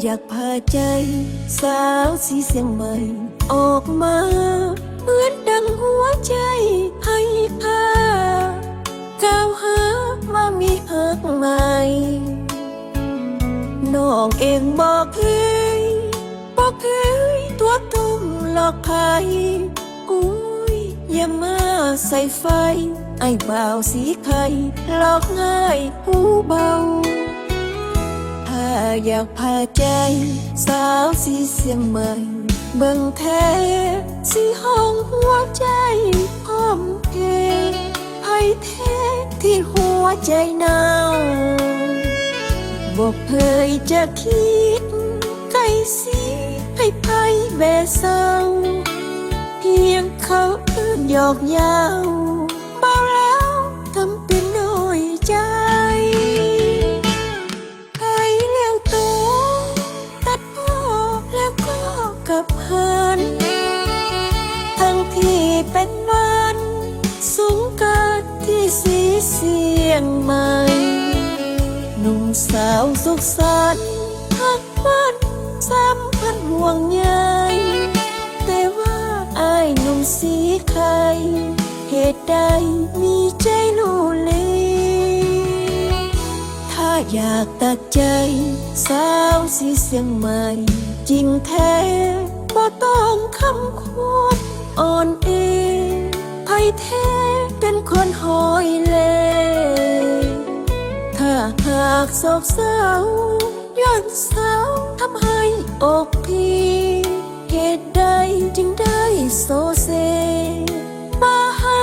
อยากพาใจสาวสีเสียงใหม่ออกมาเหมือนดังหัวใจให้พาก้าวหาว่ามีหักใหม่น้องเองบอกเคยตัวตุ้มหลอกใครอุ้ยอย่ามาใส่ไฟไอ้บ่าวสีไข่หลอกง่ายหูเบาถ้าอยากพาใจสาวสีเสียงใหม่เบิ่งแท้สีห้องหัวใจพร้อมเพงให้แท้ที่หัวใจหนาวบอกเคยจะคิดไกลสีให้ไพ่แบเศร้าเพียงเขาหยอกยาวเบาแล้วทำเป็นน้อยใจไปแล้วตัวตัดพ่อแล้วก็กลับหันทั้งที่เป็นวันสงกรานต์ที่สีเสียงใหม่หนุ่มสาวสุขสันต์ทักวันสัมพันธ์ห่วงใยแต่ว่าอายหนุ่มสีไข่เหตุใดมีใจลูเลถ้าอยากตัดใจสาวสีเสียงใหม่จริงแท้บ่ต้องคำควรอ่อนเอไพ่แท้เป็นคนหอยเลถ้าหากโศกเศร้าย้อนเศร้าทำให้อกพี่เหตุใดจึงได้โซเซมาหา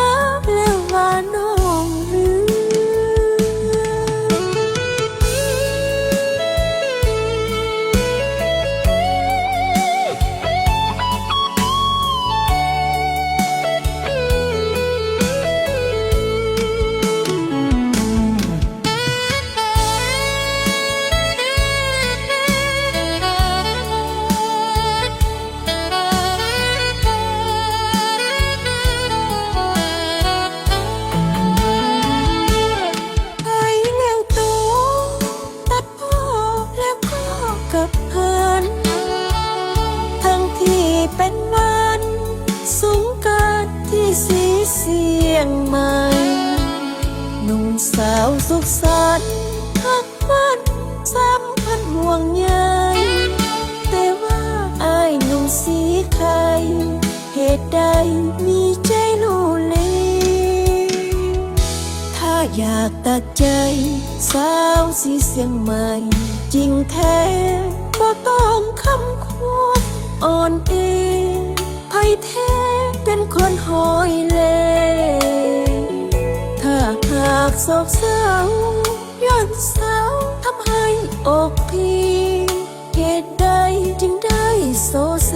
แล้วว่าน้องลืมเป็นวันสงกรานต์ที่สีเสียงใหม่หนุ่มสาวสุขสันต์ทักวันสัมพันธ์ห่วงใยแต่ว่าอายหนุ่มสีไข่เหตุใดมีใจลูเลถ้าอยากตัดใจสาวสีเสียงใหม่จริงแท้ก็ต้องคำควรอ่อนเอไพ่แท้เป็นคนหอยเลถ้าหากโศกเศร้าย้อนเศร้าทำให้อกพี่เหตุใดจึงได้โซเซ